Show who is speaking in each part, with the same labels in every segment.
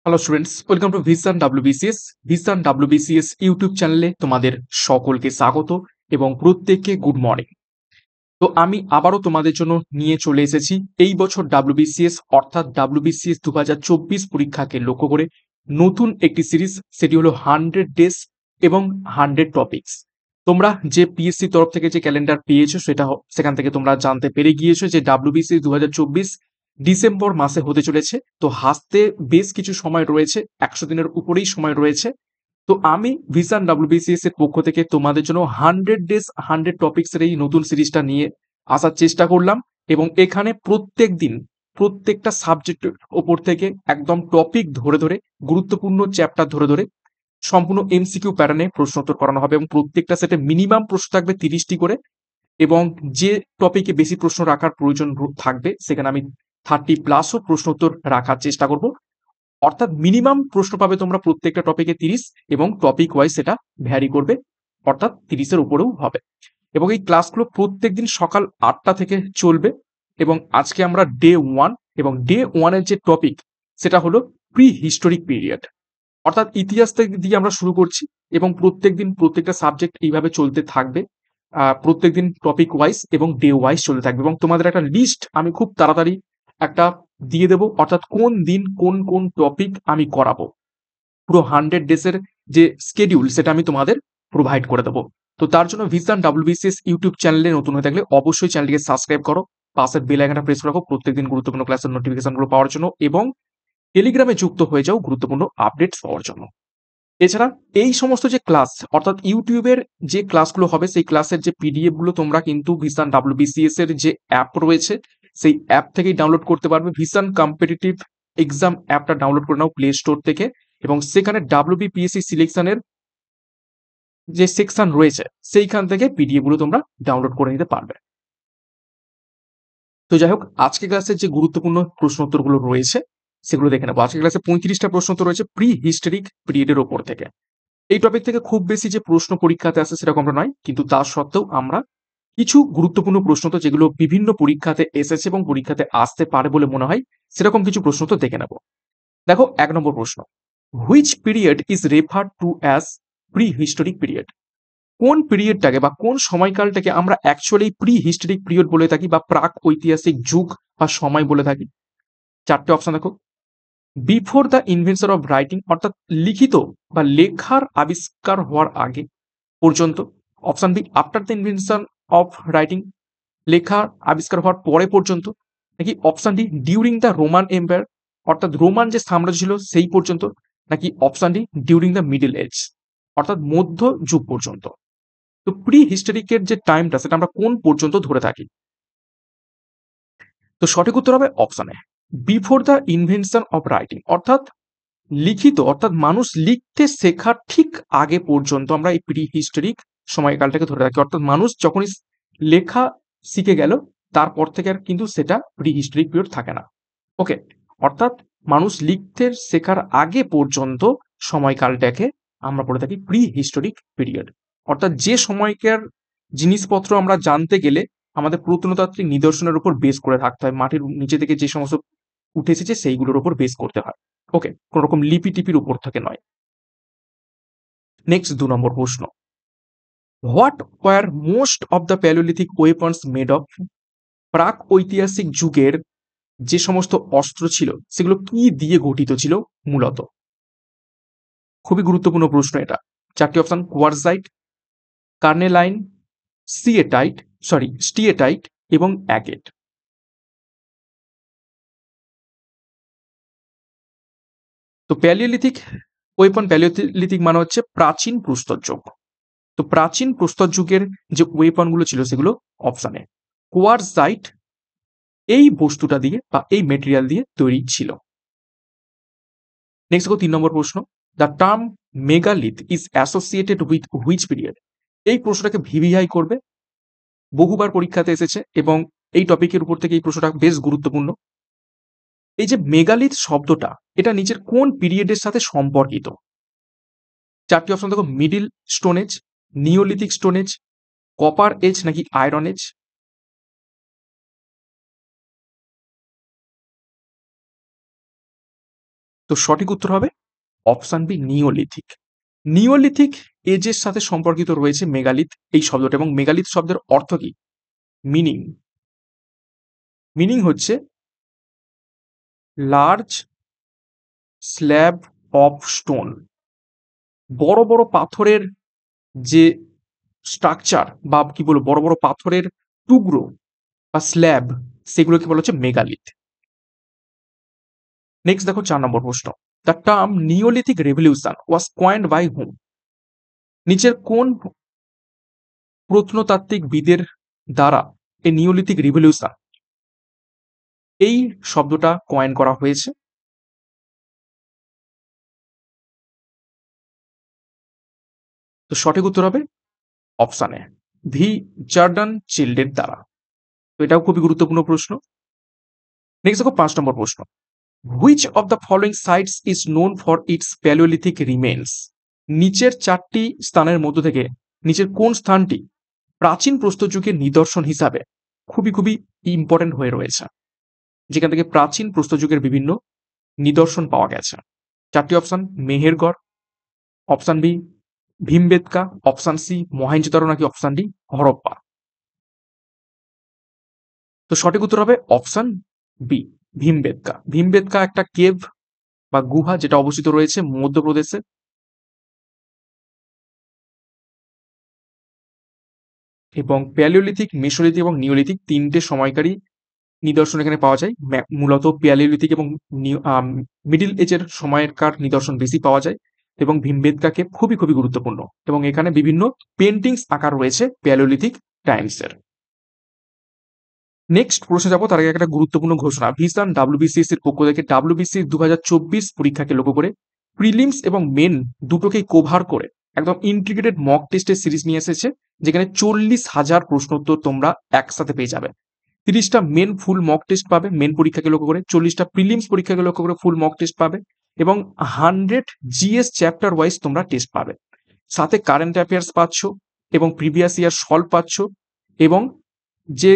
Speaker 1: Hello students, welcome to vision WBCS. Vision WBCS YouTube চ্যানেলে তোমাদের সকলকে স্বাগত এবং প্রত্যেককে গুড মর্নিং। তো আমি আবারও তোমাদের জন্য নিয়ে চলে এসেছি এই বছর ডাব্লিউবিসিএস অর্থাৎ ডাব্লিউবিসিএস 2024 পরীক্ষাকে লক্ষ্য করে নতুন একটি সিরিজ, সেটি হলো 100 ডেজ এবং 100 টপিকস। তোমরা যে পিএসসি তরফ থেকে যে ক্যালেন্ডার পেয়েছো সেখান থেকে তোমরা জানতে পেরে গিয়েছো যে ডাব্লিউবিসিএস 2024 ডিসেম্বর মাসে হতে চলেছে। তো হাসতে বেশ কিছু সময় রয়েছে, 100 দিনের উপরেই সময় রয়েছে। তো আমি ভিশন ডাব্লিউবিসিএস এর পক্ষ থেকে তোমাদের জন্য 100 ডেজ 100 টপিকস এর এই নতুন সিরিজটা নিয়ে আসার চেষ্টা করলাম এবং এখানে প্রত্যেক দিন প্রত্যেকটা সাবজেক্টের ওপর থেকে একদম টপিক ধরে ধরে গুরুত্বপূর্ণ চ্যাপ্টার ধরে ধরে সম্পূর্ণ এমসিকিউ প্যাটার্নে প্রশ্ন উত্তর করানো হবে এবং প্রত্যেকটা সেটে মিনিমাম প্রশ্ন থাকবে 30টি করে। এবং যে টপিকে বেশি প্রশ্ন রাখার প্রয়োজন থাকবে সেখানে আমি 30+ প্রশ্ন উত্তর রাখার চেষ্টা করব। অর্থাৎ মিনিমাম প্রশ্ন পাবে তোমরা প্রত্যেকটা টপিকে 30 এবং টপিক ওয়াইজ সেটা ভ্যারি করবে, অর্থাৎ 30-এর উপরেও হবে। এবং এই ক্লাসগুলো প্রত্যেকদিন সকাল 8টা থেকে চলবে। এবং আজকে আমরা ডে 1 এবং ডে 1 এর যে টপিক সেটা হলো প্রি হিস্টোরিক পিরিয়ড, অর্থাৎ ইতিহাস থেকে দিয়ে আমরা শুরু করছি এবং প্রত্যেকদিন প্রত্যেকটা সাবজেক্ট এইভাবে চলতে থাকবে। প্রত্যেকদিন টপিক ওয়াইজ এবং ডে ওয়াইজ চলতে থাকবে এবং তোমাদের একটা লিস্ট আমি খুব তাড়াতাড়ি একটা দিয়ে দেবো, অর্থাৎ কোন দিন কোন কোন টপিক আমি করাবো। পুরো 100 ডেজের যে স্কেডিউল সেটা আমি তোমাদের প্রোভাইড করে দেবো। তো তার জন্য ভিশন ডাব্লিউবিসিএস ইউটিউব চ্যানেলে নতুন হয়ে থাকলে অবশ্যই চ্যানেলটিকে সাবস্ক্রাইব করো, পাশের বেল আইকনটা প্রেস রাখো প্রত্যেকদিন গুরুত্বপূর্ণ ক্লাসের নোটিফিকেশনগুলো পাওয়ার জন্য এবং টেলিগ্রামে যুক্ত হয়ে যাও গুরুত্বপূর্ণ আপডেটস পাওয়ার জন্য। এছাড়া এই সমস্ত যে ক্লাস, অর্থাৎ ইউটিউবের যে ক্লাসগুলো হবে সেই ক্লাসের যে পিডিএফ গুলো তোমরা কিন্তু ভিশন ডাব্লিউবিসিএস এর যে অ্যাপ রয়েছে সেই অ্যাপ থেকেই ডাউনলোড করতে পারবে। ভিশন কম্পিটিটিভ এক্সাম অ্যাপটা ডাউনলোড করে নাও প্লে স্টোর থেকে এবং সেখানে ডাব্লিউবিপিএসসি সিলেকশনের যে সেকশন রয়েছে সেইখান থেকে পিডিএফ গুলো তোমরা ডাউনলোড করে নিতে পারবে। তো যাই হোক, আজকে ক্লাসের যে গুরুত্বপূর্ণ প্রশ্ন উত্তরগুলো রয়েছে সেগুলো দেখে নেবো। আজকে ক্লাসে 35টা প্রশ্ন উত্তর রয়েছে প্রি হিস্টোরিক পিরিয়ডের ওপর থেকে। এই টপিক থেকে খুব বেশি যে প্রশ্ন পরীক্ষাতে আসে সেরকমটা নয়, কিন্তু তা সত্ত্বেও আমরা কিছু গুরুত্বপূর্ণ প্রশ্ন তো যেগুলো বিভিন্ন পরীক্ষাতে এসেছে এবং পরীক্ষাতে আসতে পারে বলে মনে হয় সেরকম কিছু প্রশ্ন তো দেখে নেব। দেখো, 1 নম্বর প্রশ্ন, which period is referred to as pre historic period? কোন পিরিয়ডটাকে বা কোন সময়কালটাকে আমরা অ্যাকচুয়ালি প্রি হিস্টোরিক পিরিয়ড বলে থাকি বা প্রাক ঐতিহাসিক যুগ বা সময় বলে থাকি? 4টে অপশন দেখো। Before the invention of writing, অর্থাৎ লিখিত বা লেখার আবিষ্কার হওয়ার আগে পর্যন্ত। Option B, after the invention of writing, লেখার আবিষ্কার হওয়ার পরে পর্যন্ত। নাকি option D, during the Roman Empire, অর্থাৎ রোমান যে সাম্রাজ্য ছিল সেই পর্যন্ত। নাকি option D, during the middle age, অর্থাৎ মধ্য যুগ পর্যন্ত। তো প্রি হিস্টোরিকের যে টাইমটা সেটা আমরা কোন পর্যন্ত ধরে থাকি? তো সঠিক উত্তর হবে option A, before the invention of writing, অর্থাৎ লিখিত অর্থাৎ মানুষ লিখতে শেখার ঠিক আগে পর্যন্ত আমরা এই প্রি হিস্টোরিক সময়কালটাকে ধরে রাখি। অর্থাৎ মানুষ যখনই লেখা শিখে গেল তারপর থেকে আর কিন্তু সেটা প্রি হিস্টোরিক পিরিয়ড থাকে না। ওকে, অর্থাৎ মানুষ লিখতে শেখার আগে পর্যন্ত সময়কালটাকে আমরা বলে থাকি প্রি হিস্টোরিক পিরিয়ড। অর্থাৎ যে সময়কার জিনিসপত্র আমরা জানতে গেলে আমাদের প্রত্নতাত্ত্বিক নিদর্শনের উপর বেস করে থাকতে হয়, মাটির নিচে থেকে যে সমস্ত উঠে এসেছে সেইগুলোর উপর বেস করতে হয়। ওকে, কোন রকম লিপি টিপির উপর থেকে নয়। নেক্সট 2 নম্বর প্রশ্ন, what were most of the Palaeolithic weapons made of? প্রাক ঐতিহাসিক যুগের যে সমস্ত অস্ত্র ছিল সেগুলো কি দিয়ে গঠিত ছিল মূলত? খুবই গুরুত্বপূর্ণ প্রশ্ন এটা। 4টি অপশন, কোয়ারজাইট, কার্নেলাইন, স্টিয়েটাইট এবং অ্যাগেট। তো প্যালিওলিথিক ওয়েপন, প্যালিওলিথিক মানে হচ্ছে প্রাচীন প্রস্তর যুগ। তো প্রাচীন প্রস্তর যুগের যে ওয়েপন গুলো ছিল সেগুলো অপশনে কোয়ারজাইট এই বস্তুটা দিয়ে বা এই মেটেরিয়াল দিয়ে তৈরি ছিল। নেক্সট দেখো 3 নম্বর প্রশ্ন, the term megalith is associated with which period? এই প্রশ্নটাকে ভিভিআই করবে, বহুবার পরীক্ষাতে এসেছে এবং এই টপিকের উপর থেকে এই প্রশ্নটা বেশ গুরুত্বপূর্ণ। এই যে মেগালিথ শব্দটা এটা নিচের কোন পিরিয়ডের সাথে সম্পর্কিত? 4টি অপশন দেখো, middle stone age, Neolithic stone age, copper age নাকি আয়রন এজ। তো সঠিক উত্তর হবে অপশন বি নিওলিথিক। নিওলিথিক এজের সাথে সম্পর্কিত রয়েছে মেগালিথ এই শব্দটা, এবং মেগালিথ শব্দের অর্থ কি? মিনিং মিনিং হচ্ছে লার্জ স্ল্যাব অফ স্টোন। বড় বড় পাথরের যে স্ট্রাকচার বা কি বলবো, বড় বড় পাথরের টুকরো বা স্ল্যাব, সেগুলোকে বলা হচ্ছে মেগালিথ। নেক্সট দেখো 4 নম্বর প্রশ্ন। The term neolithic revolution was coined by hmm? নিচের কোন প্রত্নতাত্ত্বিকবিদের দ্বারা এই নিওলিথিক রিভলিউশন এই শব্দটা কয়েন করা হয়েছে? তো সঠিক উত্তর হবে অপশন এ, ভি জর্ডান চিল্ডের দ্বারা। তো এটাও খুবই গুরুত্বপূর্ণ প্রশ্ন। নেক্সট দেখো 5 নম্বর প্রশ্ন। Which of the following sites is known for its Palaeolithic remains? নিচের 4টি স্থানের মধ্য থেকে নিচের কোন স্থানটি প্রাচীন প্রস্তর যুগের নিদর্শন হিসাবে খুবই খুবই ইম্পর্টেন্ট হয়ে রয়েছে, যেখান থেকে প্রাচীন প্রস্তর যুগের বিভিন্ন নিদর্শন পাওয়া গেছে? 4টি option: Mehrgarh, option B Bhimbetka, option C Mohenjodaro, নাকি অপশন ডি হরপ্পা। তো সঠিক উত্তর হবে অপশন বি ভীমবেটকা। ভীমবেটকা একটা কেভ বা গুহা যেটা অবস্থিত রয়েছে মধ্যপ্রদেশে। এবং প্যালিওলিথিক, মেসোলিথিক এবং নিওলিথিক 3টে সময়কারী নিদর্শন এখানে পাওয়া যায়। মূলত প্যালিওলিথিক এবং মিডিল এজের সময়কার নিদর্শন বেশি পাওয়া যায়, এবং ভীমবেটকা কেভ খুবই খুবই গুরুত্বপূর্ণ, এবং এখানে বিভিন্ন পেন্টিংস আঁকা রয়েছে প্যালিওলিথিক টাইমসের। নেক্সট প্রশ্নে যাবো, তার আগে একটা গুরুত্বপূর্ণ ঘোষণা। ভিসান ডাব্লিউবিসিএস এর পক্ষ থেকে ডাব্লিউবিসি 2024 পরীক্ষাকে লক্ষ্য করে প্রিলিমস এবং মেন দুটোকেই কভার করে একদম ইন্টিগ্রেটেড মক টেস্টের সিরিজ নিয়ে এসেছে, যেখানে 40,000 প্রশ্ন উত্তর তোমরা একসাথে পেয়ে যাবে। 30টা মেন ফুল মক টেস্ট পাবে মেন পরীক্ষাকে লক্ষ্য করে, 40টা প্রিলিমস পরীক্ষাকে লক্ষ্য করে ফুল মক টেস্ট পাবে, এবং 100 জিএস চ্যাপ্টার ওয়াইজ তোমরা টেস্ট পাবে। সাথে কারেন্ট অ্যাফেয়ার্স পাচ্ছ, এবং প্রিভিয়াস ইয়ার সলভ পাচ্ছ, এবং যে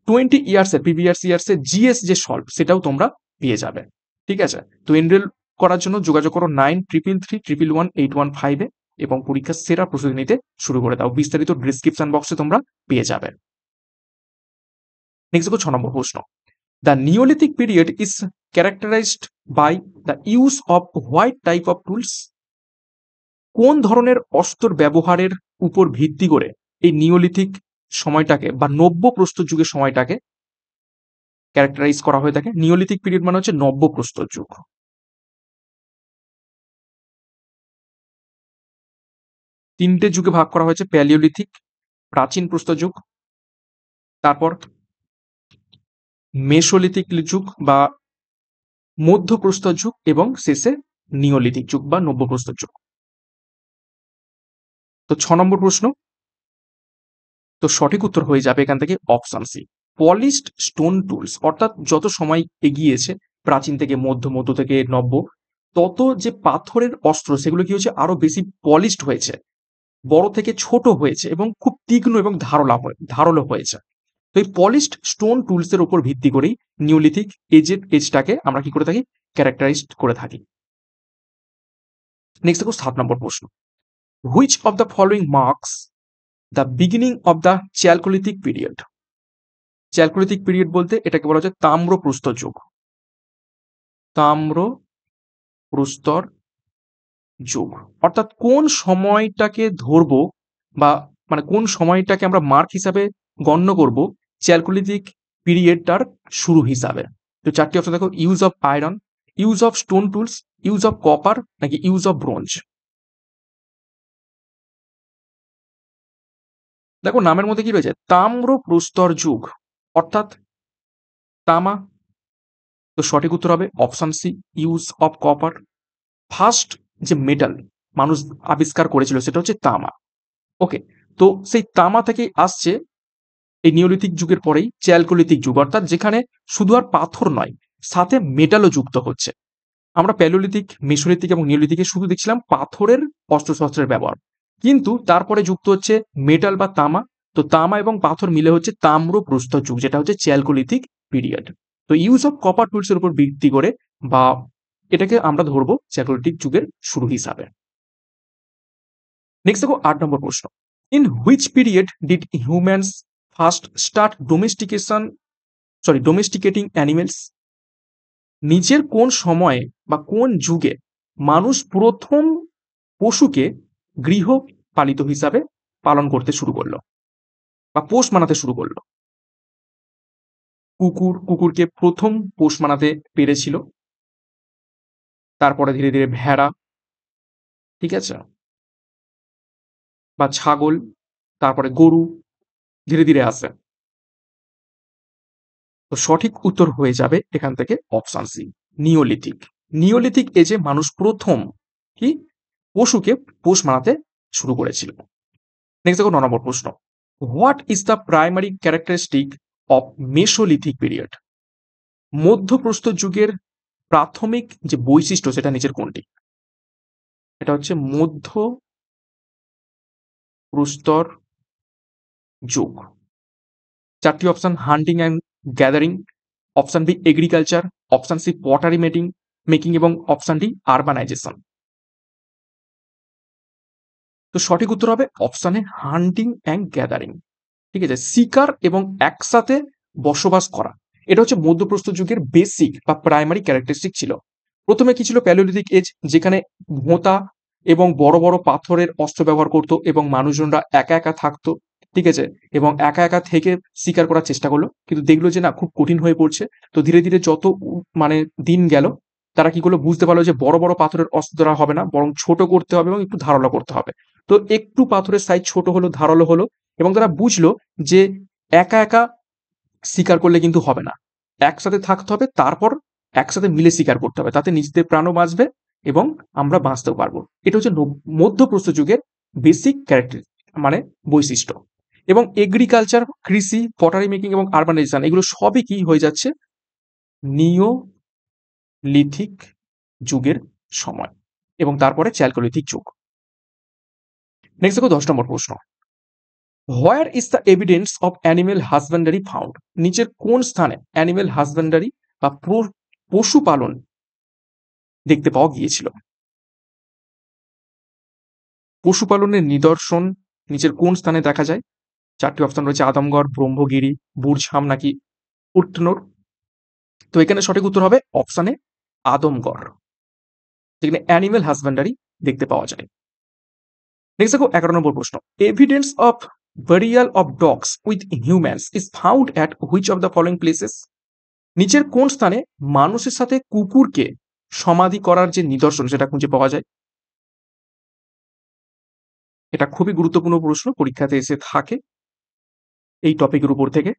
Speaker 1: 20 ইয়ার্সের প্রিভিয়াস ইয়ার্সের জিএস যে সলভ সেটাও তোমরা পেয়ে যাবে। ঠিক আছে, তো এনরোল করার জন্য যোগাযোগ করো 9333111815 এবং পরীক্ষার সেরা প্রস্তুতি নিতে শুরু করে দাও। বিস্তারিত ডিসক্রিপশন বক্সে তোমরা পেয়ে যাবে। নেক্সট দেখো 6 নম্বর প্রশ্ন। The Neolithic period is characterised by the use of what type of tools? কোন ধরনের অস্ত্র ব্যবহারের উপর ভিত্তি করে এই নিওলিথিক সময়টাকে বা নব্য প্রস্তর যুগের সময়টাকে ক্যারেক্টারাইজ করা হয়ে থাকে? নিওলিথিক পিরিয়ড মানে হচ্ছে নব্য প্রস্তর যুগ। তিনটে যুগে ভাগ করা হয়েছে: প্যালিওলিথিক, প্রাচীন প্রস্তর যুগ, তারপর মেসোলিথিক যুগ বা মধ্য প্রস্তর যুগ, এবং শেষে নিওলিথিক যুগ বা নব্য প্রস্তর যুগ। তো 6 নম্বর প্রশ্ন, তো সঠিক উত্তর হয়ে যাবে এখান থেকে option C polished stone tools. অর্থাৎ যত সময় এগিয়েছে প্রাচীন থেকে মধ্য থেকে নব্য, তত যে পাথরের অস্ত্র সেগুলো কি হয়েছে আরো বেশি পলিশড হয়েছে, বড় থেকে ছোট হয়েছে, এবং খুব তীক্ষ্ণ এবং ধারালো হয়েছে। তো এই পলিশড স্টোন টুলস এর উপর ভিত্তি করেই নিওলিথিক এজটাকে আমরা কি করে থাকি? ক্যারেক্টারাইজড করে থাকি। নেক্সট দেখো 7 নম্বর প্রশ্ন। Which of the following marks the beginning of the chalcolithic period? Chalcolithic period বলতে এটাকে বলা হচ্ছে তাম্র প্রস্তর যুগ। তাম্র প্রস্তর যুগ অর্থাৎ কোন সময়টাকে ধরবো বা মানে কোন সময়টাকে আমরা মার্ক হিসাবে গণ্য করব চ্যালকোলিথিক পিরিয়ডটার শুরু হিসাবে? তো 4টি অপশন দেখো: use of iron, use of stone tools, use of copper, নাকি ইউজ অফ ব্রোঞ্জ। দেখো নামের মধ্যে কি রয়েছে, তাম্র প্রস্তর যুগ অর্থাৎ তামা। তো সঠিক উত্তর হবে option C use of copper. First যে মেটাল মানুষ আবিষ্কার করেছিল সেটা হচ্ছে তামা। ওকে, তো সেই তামা থেকে আসছে এই নিওলিথিক যুগের পরেই চ্যালকোলিথিক যুগ, অর্থাৎ যেখানে শুধু আর পাথর নয়, সাথে মেটালও যুক্ত হচ্ছে। আমরা প্যালিওলিথিক, মেসোলিথিক এবং নিওলিথিকে শুধু দেখছিলাম পাথরের অস্ত্রশস্ত্রের ব্যবহার, কিন্তু তারপরে যুক্ত হচ্ছে মেটাল বা তামা। তো তামা এবং পাথর মিলে হচ্ছে তাম্র প্রস্তর যুগ, যেটা হচ্ছে চ্যালকোলিথিক পিরিয়ড। তো ইউজ অফ কপার টুলস এর উপর ভিত্তি করে বা এটাকে আমরা ধরবো চ্যালকোলিথিক যুগের শুরু হিসাবে। নেক্সট দেখো 8 নম্বর প্রশ্ন। In which period did humans first start domesticating animals? নিচের কোন সময়ে বা কোন যুগে মানুষ প্রথম পশুকে গৃহপালিত হিসাবে পালন করতে শুরু করলো বা পোষ মানাতে শুরু করলো? কুকুরকে প্রথম পোষ মানাতে পেরেছিল, তারপরে ধীরে ধীরে ভেড়া, ঠিক আছে, বা ছাগল, তারপরে গরু ধীরে ধীরে আসে। তো সঠিক উত্তর হয়ে যাবে এখান থেকে অপশন সি, নিওলিথিক। নিওলিথিক এজে মানুষ প্রথম কি পশুকে পোষ মানাতে শুরু করেছিল। নেক্সট দেখো 9 নম্বর প্রশ্ন। What is the primary characteristic of mesolithic period? মধ্যপ্রস্তর যুগের প্রাথমিক যে বৈশিষ্ট্য সেটা নিচের কোনটি? এটা হচ্ছে মধ্য প্রস্তর যুগ। চারটি option, hunting and gathering, option B agriculture, option C pottery making এবং অপশন ডি আরবানাইজেশন। তো সঠিক উত্তর হবে অপশনে হান্টিং অ্যান্ড গ্যাদারিং। ঠিক আছে, শিকার এবং একসাথে বসবাস করা, এটা হচ্ছে মধ্যপ্রস্তর যুগের বেসিক বা প্রাইমারি ক্যারেক্টারিস্টিক ছিল। প্রথমে কি ছিল? প্যালিওলিথিক এজ, যেখানে ভোঁতা এবং বড় বড় পাথরের অস্ত্র ব্যবহার করতো এবং মানুষজনরা একা একা থাকতো, ঠিক আছে, এবং একা একা থেকে শিকার করার চেষ্টা করলো, কিন্তু দেখলো যে না, খুব কঠিন হয়ে পড়ছে। তো ধীরে ধীরে যত মানে দিন গেল, তারা কি করলো, বুঝতে পারলো যে বড় বড় পাথরের অস্ত্র দ্বারা হবে না, বরং ছোট করতে হবে এবং একটু ধারালো করতে হবে। তো একটু পাথরের সাইজ ছোট হলো, ধারালো হলো, এবং তারা বুঝলো যে একা একা শিকার করলে কিন্তু হবে না, একসাথে থাকতে হবে, তারপর একসাথে মিলে শিকার করতে হবে, তাতে নিজেদের প্রাণও বাঁচবে এবং আমরা বাঁচতেও পারবো। এটা হচ্ছে মধ্যপ্রস্তর যুগের বেসিক ক্যারেক্টার মানে বৈশিষ্ট্য। এবং এগ্রিকালচার, কৃষি, পটারি মেকিং এবং আরবানাইজেশন, এগুলো সবই কি হয়ে যাচ্ছে নিওলিথিক যুগের সময়, এবং তারপরে চ্যালকোলিথিক যুগ। নেক্সট দেখো 10 নম্বর প্রশ্ন। Where is the evidence of animal husbandry found? নিচের কোন স্থানে অ্যানিমেল হাজবেন্ডারি বা পশুপালন দেখতে পাওয়া গিয়েছিল? পশুপালনের নিদর্শন নিচের কোন স্থানে দেখা যায়? চারটি অপশন রয়েছে, আদমগড়, ব্রহ্মগিরি, বুরঝাম নাকি উটনোর। তো এখানে সঠিক উত্তর হবে অপশনে আদমগড়, যেখানে অ্যানিমেল হাজবেন্ডারি দেখতে পাওয়া যায়। নেক্সট দেখো 11 নম্বর প্রশ্ন। Evidence of burial of dogs with humans is found at which of the following places? নিচের কোন স্থানে মানুষের সাথে কুকুরকে সমাধি করার যে নিদর্শন সেটা খুঁজে পাওয়া যায়? এটা খুবই গুরুত্বপূর্ণ প্রশ্ন, পরীক্ষাতে এসে থাকে এই টপিকের উপর থেকে।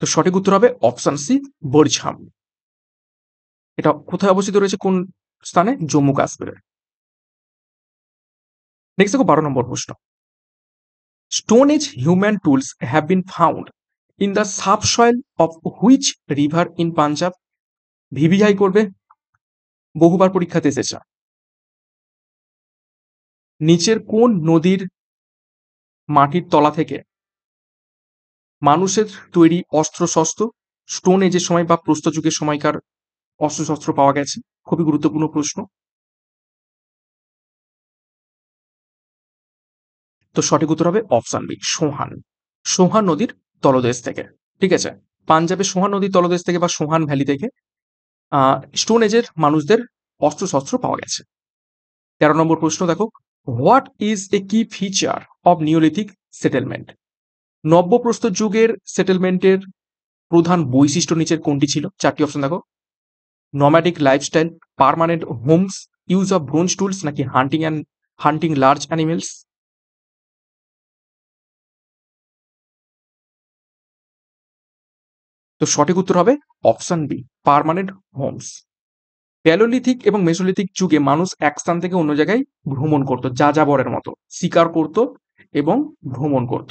Speaker 1: তো সঠিক উত্তর হবে অপশন সি, বরঝাম। এটা কোথায় অবস্থিত রয়েছে, কোন স্থানে? জম্মু কাশ্মীরে। নেক্সট দেখো 12 নম্বর প্রশ্ন। Stone age human tools have been found in the subsoil of which river in Punjab? VVI করবে, বহুবার পরীক্ষাতে এসেছে। নিচের কোন নদীর মাটির তলা থেকে মানুষের তৈরি অস্ত্রশস্ত্র স্টোন এজের সময় বা প্রস্তর যুগের সময়কার অস্ত্রশস্ত্র পাওয়া গেছে? খুবই গুরুত্বপূর্ণ প্রশ্ন। তো সঠিক উত্তর হবে অপশন বি, সোহান। সোহান নদীর তলদেশ থেকে, ঠিক আছে, পাঞ্জাবের সোহান নদীর তলদেশ থেকে বা সোহান ভ্যালি থেকে স্টোন এজের মানুষদের অস্ত্রশস্ত্র পাওয়া গেছে। 13 নম্বর প্রশ্ন দেখো। হোয়াট ইজ এ কি ফিচার অব নিওলিথিক সেটেলমেন্ট? নব্যপ্রস্তর যুগের সেটেলমেন্টের প্রধান বৈশিষ্ট্য নিচের কোনটি ছিল? চারটি অপশন দেখো, nomadic lifestyle, permanent homes, use of bronze tools নাকি হান্টিং লার্জ অ্যানিমেলস। তো সঠিক উত্তর হবে option B, permanent homes. Palaeolithic এবং মেসোলিথিক যুগে মানুষ এক স্থান থেকে অন্য জায়গায় ভ্রমণ করত, যাযাবরের মতো শিকার করত এবং ভ্রমণ করত।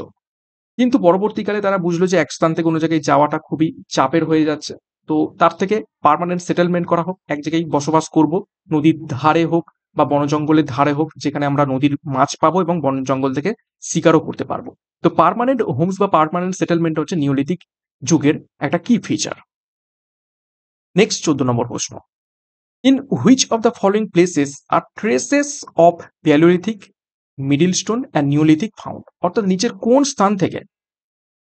Speaker 1: কিন্তু পরবর্তীকালে তারা বুঝলো যে এক স্থান থেকে অন্য জায়গায় যাওয়াটা খুবই চাপের হয়ে যাচ্ছে। তো তার থেকে পার্মানেন্ট সেটেলমেন্ট করা হোক, এক জায়গায় বসবাস করব, নদীর ধারে হোক বা বন জঙ্গলের ধারে হোক, যেখানে আমরা নদীর মাছ পাবো এবং বন জঙ্গল থেকে শিকারও করতে পারবো। তো পার্মানেন্ট হোমস বা পার্মানেন্ট সেটেলমেন্ট হচ্ছে নিওলিথিক যুগের একটা কি ফিচার। নেক্সট 14 নম্বর প্রশ্ন। In which of the following places are traces of Palaeolithic, middle stone and Neolithic found? অর্থাৎ নিচের কোন স্থান থেকে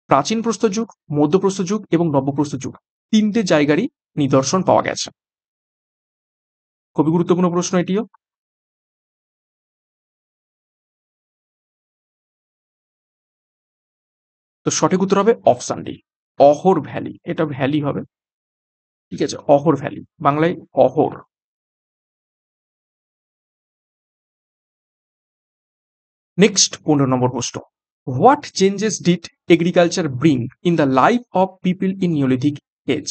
Speaker 1: প্রাচীন প্রস্তর যুগ, মধ্যপ্রস্তর যুগ এবং নব্যপ্রস্তর যুগ তিনটে জায়গারই নিদর্শন পাওয়া গেছে? খুবই গুরুত্বপূর্ণ প্রশ্ন এটিও। তো সঠিক উত্তর হবে অপশন ডি, অহোর ভ্যালি। এটা ভ্যালি হবে, ঠিক আছে, অহোর ভ্যালি, বাংলায় অহোর। নেক্সট 15 নম্বর প্রশ্ন। What changes did agriculture bring in the life of people in Neolithic age?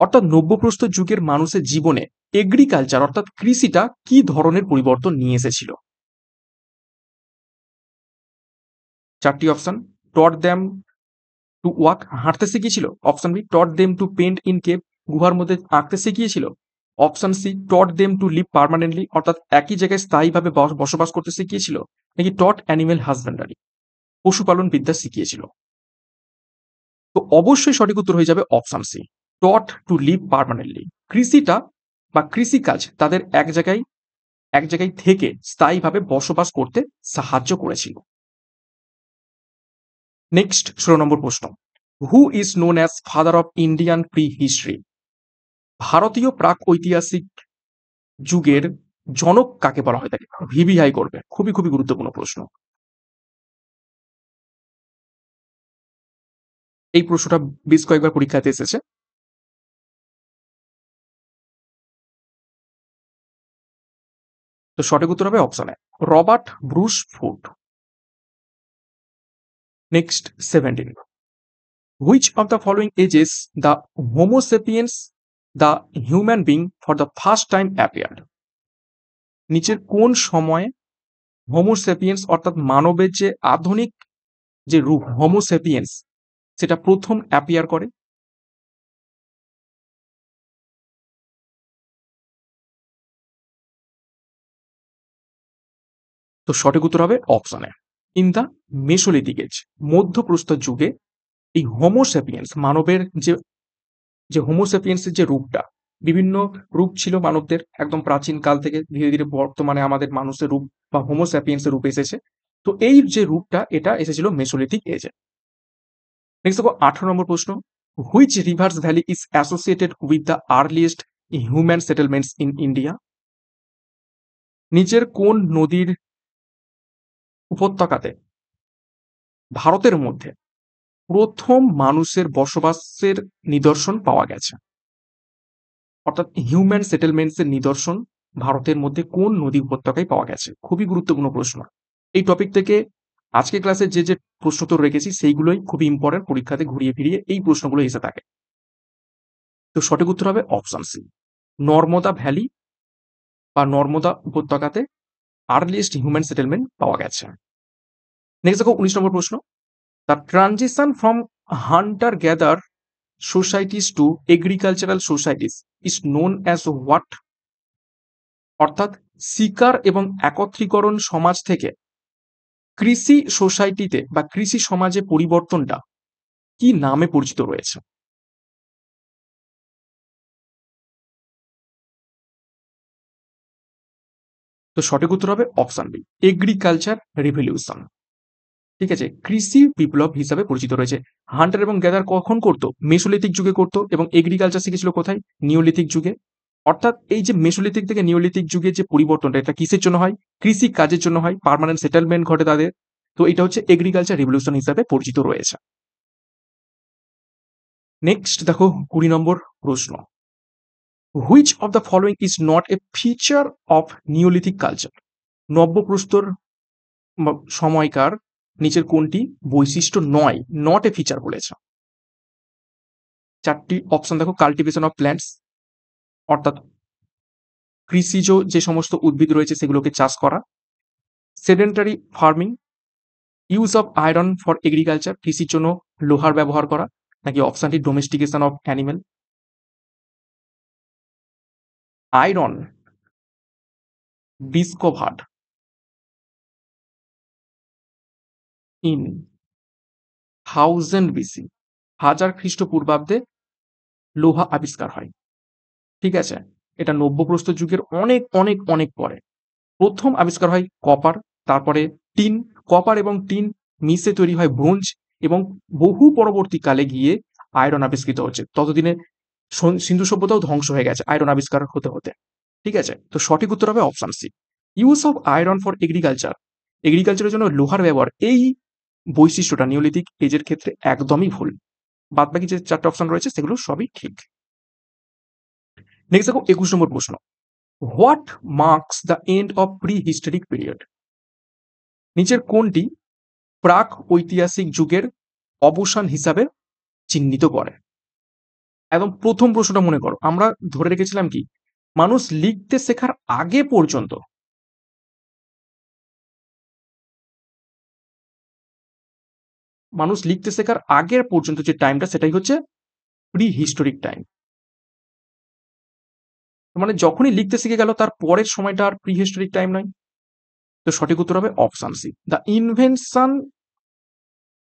Speaker 1: অর্থাৎ নব্যপ্রস্তর যুগের মানুষের জীবনে এগ্রিকালচার অর্থাৎ কৃষিটা কি ধরনের পরিবর্তন নিয়ে এসেছিল? চারটি option. Taught them to walk, হাঁটতে শিখিয়েছিল। Option B, taught them to paint in cave, গুহার মধ্যে আঁকতে শিখিয়েছিল। Option C, taught them to live permanently, অর্থাৎ একই জায়গায় স্থায়ীভাবে বসবাস করতে শিখিয়েছিল। নাকি টট অ্যানিমেল হাজবেন্ডারি, পশুপালন বিদ্যা শিখিয়েছিল? তো অবশ্যই সঠিক উত্তর হয়ে যাবে option C, taught to live permanently. কৃষিটা বা কৃষিকাজ তাদের এক জায়গায় থেকে স্থায়ীভাবে বসবাস করতে সাহায্য করেছিল। নেক্সট 16 নম্বর প্রশ্ন। Who is known as father of Indian pre history? ভারতীয় প্রাক ঐতিহাসিক যুগের জনক কাকে বলা হয়ে থাকে? ভিভিআই করবে, খুবই খুবই গুরুত্বপূর্ণ প্রশ্ন। এই প্রশ্নটা বেশ কয়েকবার পরীক্ষাতে এসেছে। তো সঠিক উত্তর হবে option A, Robert Bruce Foote. Next 17। Which of the following ages the Homo sapiens the human being for the first time appeared? নিচের কোন সময়ে হোমোসেপিয়েন্স অর্থাৎ মানবের যে আধুনিক যে রূপ হোমোসেপিয়েন্স সেটা প্রথম অ্যাপিয়ার করে? তো সঠিক উত্তর হবে option A, in the mesolithic age, মধ্যপ্রস্তর যুগে এই হোমোসেপিয়েন্স মানবের যে যে হোমোসেপিয়েন্সের যে রূপটা, বিভিন্ন রূপ ছিল মানবদের একদম প্রাচীন কাল থেকে, ধীরে ধীরে বর্তমানে আমাদের মানুষের রূপ বা হোমোস্যাপিয়েন্সের রূপ এসেছে। তো এই যে রূপটা এটা এসেছিল মেসোলিথিক এজে। নেক্সট দেখো 18 নম্বর প্রশ্ন। Which rivers valley is associated with the earliest human settlements in India? নিচের কোন নদীর উপত্যকাতে ভারতের মধ্যে প্রথম মানুষের বসবাসের নিদর্শন পাওয়া গেছে? অর্থাৎ হিউম্যান সেটেলমেন্টস এর নিদর্শন ভারতের মধ্যে কোন নদী উপত্যকায় পাওয়া গেছে? খুবই গুরুত্বপূর্ণ প্রশ্ন। এই টপিক থেকে আজকে ক্লাসে যে প্রশ্নোত্তর রেখেছি সেইগুলোই খুবই ইম্পর্টেন্ট, পরীক্ষাতে ঘুরিয়ে ফিরিয়ে এই প্রশ্নগুলো এসে থাকে। তো সঠিক উত্তর হবে অপশন সি, নর্মদা ভ্যালি বা নর্মদা উপত্যকাতে আর্লিয়েস্ট হিউম্যান সেটেলমেন্ট পাওয়া গেছে। নেক্সট দেখো 19 নম্বর প্রশ্ন। The transition from hunter gather societies to agricultural societies is known as what? অর্থাৎ শিকার এবং একত্রীকরণ সমাজ থেকে কৃষি সোসাইটিতে বা কৃষি সমাজে পরিবর্তনটা কি নামে পরিচিত রয়েছে? তো সঠিক উত্তর হবে অপশন বি, এগ্রিকালচার রিভলিউশন। ঠিক আছে, কৃষি বিপ্লব হিসাবে পরিচিত রয়েছে। হান্টার এবং গ্যাদার কখন করতো? মেসোলিথিক যুগে করতো। এবং এগ্রিকালচার শিখেছিল কোথায়? নিওলিথিক যুগে। অর্থাৎ এই যে মেসোলিথিক থেকে নিওলিথিক যুগের যে পরিবর্তনটা, এটা কিসের জন্য হয়? কৃষি কাজের জন্য হয়, পার্মানেন্ট সেটেলমেন্ট ঘটে তাদের। তো এটা হচ্ছে এগ্রিকালচার রিভলিউশন হিসাবে পরিচিত রয়েছে। নেক্সট দেখো 20 নম্বর প্রশ্ন। Which of the following is not a feature of neolithic culture? নব্যপ্রস্তর সময়কার নিচের কোনটি বৈশিষ্ট্য নয়, নট এ ফিচার বলেছে? চারটি অপশন দেখো। কাল্টিভেশন অফ প্ল্যান্টস, অর্থাৎ কৃষিজ যে সমস্ত উদ্ভিদ রয়েছে সেগুলোকে চাষ করা। Sedentary farming, use of iron for agriculture, কৃষির জন্য লোহার ব্যবহার করা। নাকি অপশনটি domestication of animal? Iron discovered in 1000 BC, 1000 খ্রিস্টপূর্বাব্দে লোহা আবিষ্কার হয়। ঠিক আছে, এটা নব্যপ্রস্তর যুগের অনেক অনেক অনেক পরে। প্রথম আবিষ্কার হয় কপার, তারপরে টিন। কপার এবং টিন মিশে তৈরি হয় ব্রোঞ্জ, এবং বহু পরবর্তীকালে গিয়ে আয়রন আবিষ্কৃত হচ্ছে। ততদিনে সিন্ধু সভ্যতাও ধ্বংস হয়ে গেছে আয়রন আবিষ্কার হতে হতে। ঠিক আছে, তো সঠিক উত্তর হবে option C. Use of iron for agriculture, এগ্রিকালচারের জন্য লোহার ব্যবহার, এই বৈশিষ্ট্যটা নিওলিথিক এজের ক্ষেত্রে একদমই ভুল। বাদবাকি যে 4টে অপশন রয়েছে সেগুলো সবই ঠিক। নেক্সট দেখো 21 নম্বর প্রশ্ন। What marks the end of pre historic period? নিচের কোনটি প্রাক ঐতিহাসিক যুগের অবসান হিসাবে চিহ্নিত করে? একদম প্রথম প্রশ্নটা মনে করো, আমরা ধরে রেখেছিলাম কি মানুষ লিখতে শেখার আগে পর্যন্ত, মানুষ লিখতে শেখার আগের পর্যন্ত যে টাইমটা সেটাই হচ্ছে প্রি হিস্টোরিক টাইম। মানে যখনই লিখতে শিখে গেল তার পরের সময়টা আর প্রি হিস্টোরিক টাইম নয়। তো সঠিক উত্তর হবে option C, the invention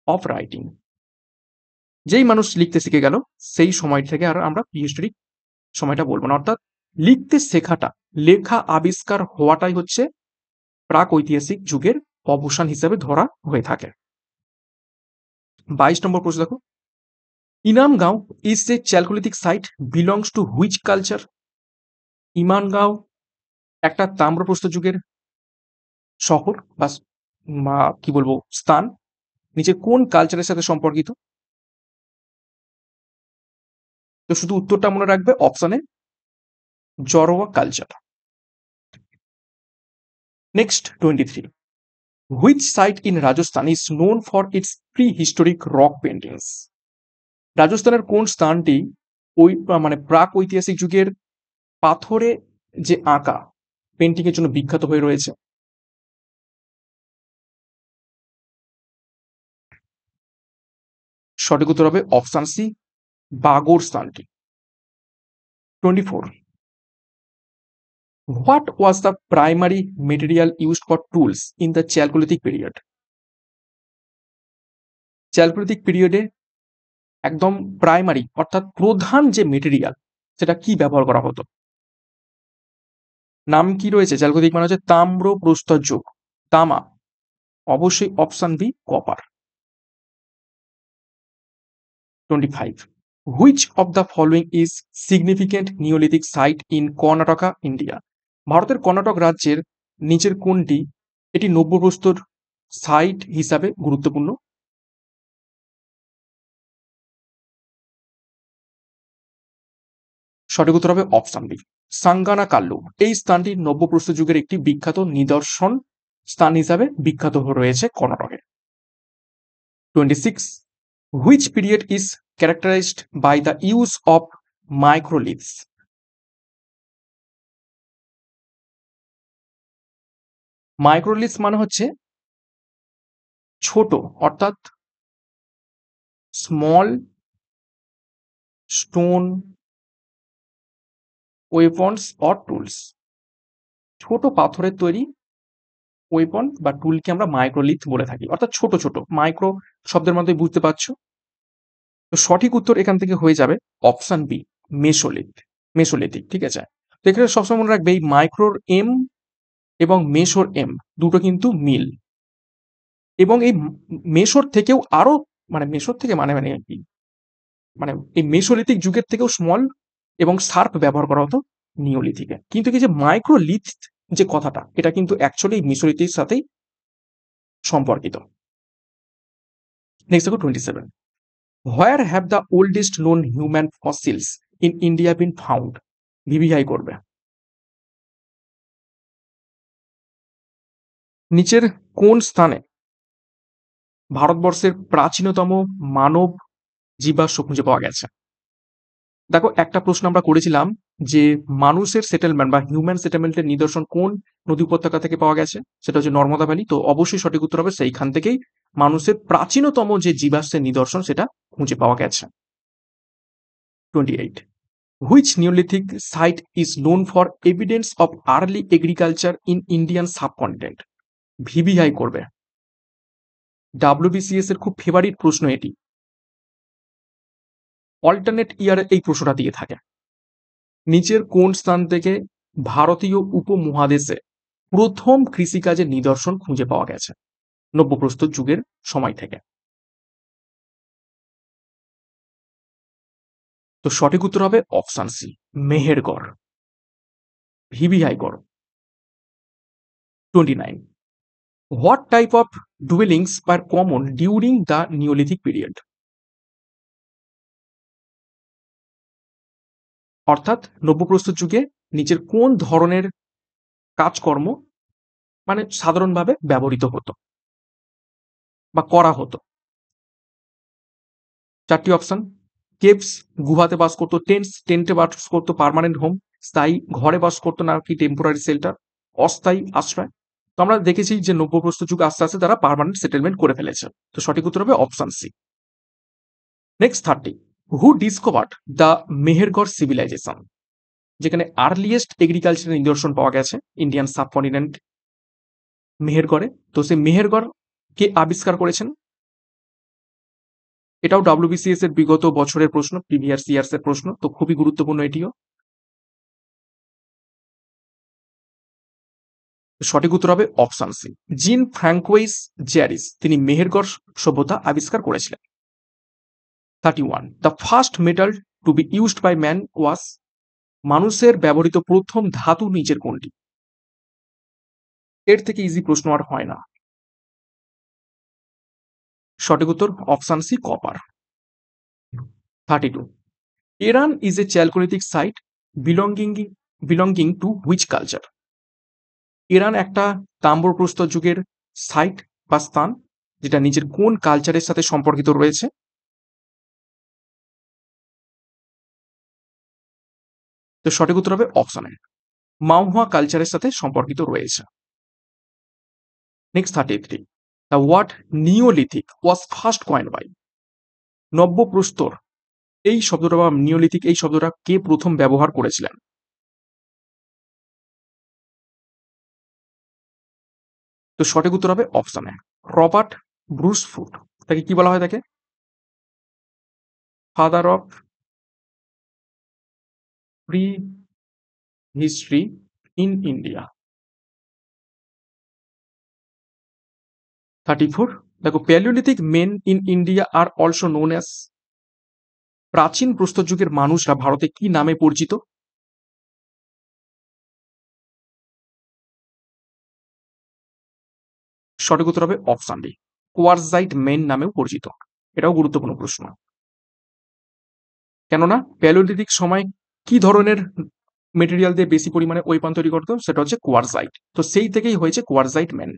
Speaker 1: of writing. যেই মানুষ লিখতে শিখে গেল সেই সময় থেকে আর আমরা প্রি হিস্টোরিক সময়টা বলবো না, অর্থাৎ লিখতে শেখাটা, লেখা আবিষ্কার হওয়াটাই হচ্ছে প্রাক ঐতিহাসিক যুগের অবসান হিসেবে ধরা হয়ে থাকে। 22 নম্বর প্রশ্ন দেখো, Inamgaon is a chalcolithic site belongs to which culture? Inamgaon একটা তাম্রপ্রস্তর যুগের শহর বা কি বলবো স্থান, নিচে কোন কালচারের সাথে সম্পর্কিত? তো শুধু উত্তরটা মনে রাখবে অপশনে Jorwe culture. Next 23, which site in Rajasthan is known for its prehistoric rock paintings? রাজস্থানের কোন স্থানটি ওই মানে প্রাক ঐতিহাসিক যুগের পাথরে যে আঁকা পেন্টিং এর জন্য বিখ্যাত হয়ে রয়েছে? সঠিক উত্তর হবে অপশন সি, বাগোর স্থানটি। 24, what was the primary material used for tools in the chalcolithic period? Chalcolithic পিরিয়ডে একদম প্রাইমারি অর্থাৎ প্রধান যে মেটেরিয়াল সেটা কি ব্যবহার করা হতো? নাম কি রয়েছে? চ্যালকোলিথিক মানে হচ্ছে তাম্র প্রস্তর যুগ, তামা। অবশ্যই option B copper. 25, which of the following is significant Neolithic site in Karnataka India? ভারতের কর্ণাটক রাজ্যের নিচের কোনটি এটি নব্যপ্রস্তর সাইট হিসাবে গুরুত্বপূর্ণ? সঠিক উত্তর হবে অপশন বি, সাঙ্গানা কাল্লু। এই স্থানটি নব্যপ্রস্তর যুগের একটি বিখ্যাত নিদর্শন স্থান হিসাবে বিখ্যাত রয়েছে কর্ণাটকে। 26, which period is characterised by the use of microliths? Microliths মানে হচ্ছে ছোট, অর্থাৎ small stone weapons or tools. ছোট পাথরের তৈরি ওয়েপন বা টুলকে আমরা মাইক্রোলিথ বলে থাকি, অর্থাৎ ছোট ছোট। মাইক্রো শব্দের মধ্যে বুঝতে পারছো। তো সঠিক উত্তর এখান থেকে হয়ে যাবে অপশন বি, মেসোলিথ, মেসোলিথিক। ঠিক আছে, তো এখানে সবসময় মনে রাখবে এই মাইক্রোর এম এবং মেসোর এম দুটো কিন্তু মিল, এবং এই মেসোর থেকেও আরো মানে মেসোর থেকে মানে মানে কি মানে এই মেসোলিথিক যুগের থেকেও স্মল এবং শার্প ব্যবহার করা হতো নিওলিথিকে। কিন্তু কি যে মাইক্রোলিথ যে কথাটা এটা কিন্তু অ্যাকচুয়ালি মেসোলিথির সাথেই সম্পর্কিত। নেক্সট দেখো 27, where have the oldest known human fossils in India bin found? VVI করবে। নিচের কোন স্থানে ভারতবর্ষের প্রাচীনতম মানব জীবাশ্ম খুঁজে পাওয়া গেছে? দেখো একটা প্রশ্ন আমরা করেছিলাম যে মানুষের সেটেলমেন্ট বা হিউম্যান সেটেলমেন্টের নিদর্শন কোন নদী উপত্যকা থেকে পাওয়া গেছে, সেটা হচ্ছে নর্মদা ভ্যালি। তো অবশ্যই সঠিক উত্তর হবে সেইখান থেকেই মানুষের প্রাচীনতম যে জীবাশ্মের নিদর্শন সেটা খুঁজে পাওয়া গেছে। 28, which Neolithic site is known for evidence of early agriculture in Indian subcontinent? VVI করবে। ডাব্লিউবিসিএস এর খুব ফেভারিট প্রশ্ন এটি, অল্টারনেট ইয়ারে এই প্রশ্নটা দিয়ে থাকে। নিচের কোন স্থান থেকে ভারতীয় উপমহাদেশে প্রথম কৃষিকাজের নিদর্শন খুঁজে পাওয়া গেছে নব্যপ্রস্তর যুগের সময় থেকে? তো সঠিক উত্তর হবে অপশন সি, মেহেরগড়। ভিভিআইগড়। 29. What type of dwellings were common during the Neolithic period? অর্থাৎ নব্যপ্রস্তর যুগে নিচের কোন ধরনের কাজকর্ম মানে সাধারণভাবে ব্যবহৃত হতো বা করা হতো? চারটি অপশন: কেভস, গুহাতে বাস করতো; টেন্টে বাস করতো; পার্মানেন্ট হোম, স্থায়ী ঘরে বাস করতো নাকি টেম্পোরারি শেল্টার, অস্থায়ী আশ্রয়। তো আমরা দেখেছি যে নব্যপ্রস্তর যুগ আস্তে আস্তে তারা পার্মানেন্ট সেটেলমেন্ট করে ফেলেছে। তো সঠিক উত্তর হবে option C. Next 30, who discovered the Mehrgarh civilisation, যেখানে আর্লিয়েস্ট এগ্রিকালচারের নিদর্শন পাওয়া গেছে ইন্ডিয়ান সাবকন্টিনেন্ট মেহেরগড়ে। তো সেই মেহেরগড় কে আবিষ্কার করেছেন? এটাও ডাব্লিউবিসিএস এর বিগত বছরের প্রশ্ন, প্রিভিয়াস ইয়ার্স এর প্রশ্ন, তো খুবই গুরুত্বপূর্ণ এটিও। সঠিক উত্তর হবে অপশন সি, জিন ফ্র্যাঙ্কোইস জ্যারিস, তিনি মেহেরগড় সভ্যতা আবিষ্কার করেছিলেন। 31, the first metal to be used by man was, মানুষের ব্যবহৃত প্রথম ধাতু নিচের কোনটি? এর থেকে ইজি প্রশ্ন আর হয় না। সঠিক উত্তর option C, copper. 32, Iran is a chalcolithic site belonging to which culture, Iran একটা তাম্রপ্রস্তর যুগের সাইট বা স্থান যেটা নিজের কোন কালচারের সাথে সম্পর্কিত রয়েছে? তো সঠিক উত্তর হবে অপশন এ, মাওয়া কালচারের সাথে সম্পর্কিত রয়েছে। Next 33, the word neolithic was first coined by, নব্যপ্রস্তর এই শব্দটা বা নিওলিথিক এই শব্দটা কে প্রথম ব্যবহার করেছিলেন? তো সঠিক উত্তর হবে অপশন এ, রবার্ট ব্রুসফুট। তাকে কি বলা হয়? তাকে father of prehistory in India. 34, দেখো Palaeolithic men in India are also known as, প্রাচীন প্রস্তর যুগের মানুষরা ভারতে কি নামে পরিচিত? সঠিক উত্তর হবে অপশন ডি, কোয়ারজাইট মেন নামেও পরিচিত। এটাও গুরুত্বপূর্ণ প্রশ্ন, কেননা প্যালিওলিথিক সময় কি ধরনের মেটেরিয়াল দিয়ে বেশি পরিমাণে ওয়েপন তৈরি করতো? সেটা হচ্ছে কোয়ারজাইট। তো সেই থেকেই হয়েছে কোয়ারজাইট ম্যান।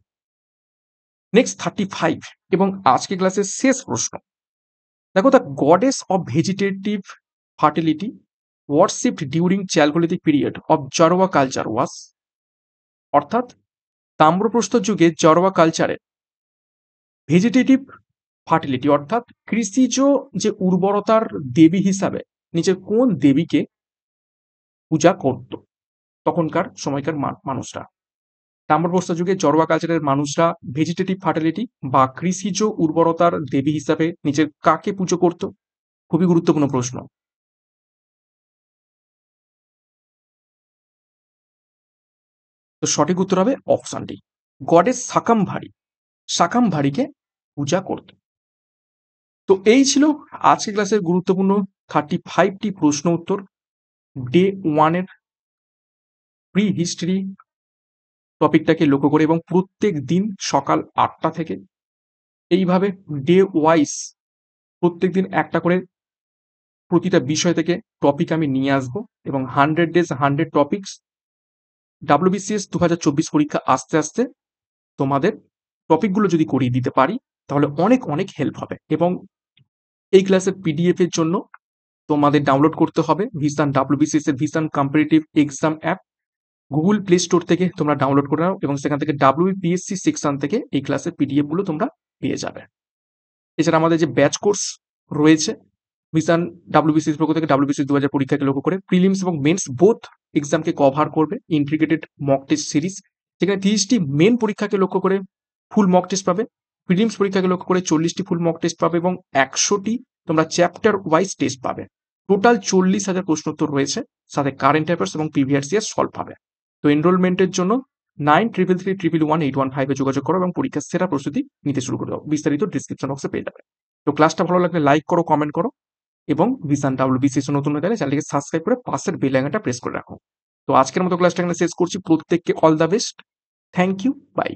Speaker 1: নেক্সট 35 এবং আজকে ক্লাসের শেষ প্রশ্ন, দেখো the goddess of vegetative fertility worshipped during chalcolithic period of Jorwe culture was, অর্থাৎ তাম্রপ্রস্তর যুগে জারোয়া কালচারে ভেজিটেটিভ ফার্টিলিটি অর্থাৎ কৃষিজ যে উর্বরতার দেবী হিসাবে নিজের কোন দেবীকে পূজা করত তখনকার সময়কার মানুষরা? তাম্রপ্রস্তর যুগে জড়োয়া কালচারের মানুষরা ভেজিটেটিভ ফার্টিলিটি বা কৃষিজ উর্বরতার দেবী হিসাবে নিজের কাকে পুজো করত? খুবই গুরুত্বপূর্ণ প্রশ্ন। তো সঠিক উত্তর হবে অপশন ডি, গডেস শাকাম্ভারী, শাকাম্ভারীকে পূজা করত। তো এই ছিল আজকে ক্লাসের গুরুত্বপূর্ণ 35টি প্রশ্ন উত্তর ডে 1 এর প্রি হিস্ট্রি টপিকটাকে লক্ষ্য করে, এবং প্রত্যেক দিন সকাল 8টা থেকে এইভাবে ডে ওয়াইজ প্রত্যেকদিন একটা করে প্রতিটা বিষয় থেকে টপিক আমি নিয়ে আসবো, এবং 100 ডেজ 100 টপিকস ডাব্লিউবিসিএস 2024 পরীক্ষা আসতে আসতে তোমাদের টপিকগুলো যদি করিয়ে দিতে পারি তাহলে অনেক অনেক হেল্প হবে। এবং এই ক্লাসের পিডিএফ এর জন্য তোমাদের ডাউনলোড করতে হবে ভিশন ডাব্লিউবিসিএস এর vision competitive exam app, Google play store থেকে তোমরা ডাউনলোড করে নাও, এবং সেখান থেকে ডাব্লিউবিপিএসসি সেকশন থেকে এই ক্লাসের পিডিএফ গুলো তোমরা পেয়ে যাবে। এছাড়া আমাদের যে ব্যাচ কোর্স রয়েছে ভিশন ডাব্লিউবিসিএস পক্ষ থেকে ডাব্লিউবিসিএস 2000 পরীক্ষাকে লক্ষ্য করে প্রিলিমস এবং মেন্স বোথ এক্সামকে কভার করবে ইন্টিগ্রেটেড মক টেস্ট সিরিজ, যেখানে 30টি মেন পরীক্ষাকে লক্ষ্য করে ফুল মক টেস্ট পাবে, প্রিলিমস পরীক্ষাকে লক্ষ্য করে 40টি ফুল মক টেস্ট পাবে, এবং 100টি তোমরা চ্যাপ্টার ওয়াইজ টেস্ট পাবে। টোটাল 40,000 প্রশ্নোত্তর রয়েছে, সাথে কারেন্ট অ্যাফেয়ার্স এবং প্রিভিয়াস ইয়ার সলভ হবে। তো এনরোলমেন্টের জন্য 9333111815 যোগাযোগ করো এবং পরীক্ষার সেরা প্রস্তুতি নিতে শুরু করে দাও। বিস্তারিত ডিসক্রিপশন বক্সে পেয়ে যাবে। তো ক্লাসটা ভালো লাগলে লাইক করো, কমেন্ট করো এবং ভিশন ডাব্লিউবিসিএস নতুন হয়ে গেলে চ্যানেলটিকে সাবস্ক্রাইব করে পাশের বেল আইকনটা প্রেস করে রাখো। তো আজকের মতো ক্লাসটা এখানে শেষ করছি। প্রত্যেককে all the best. Thank you, by.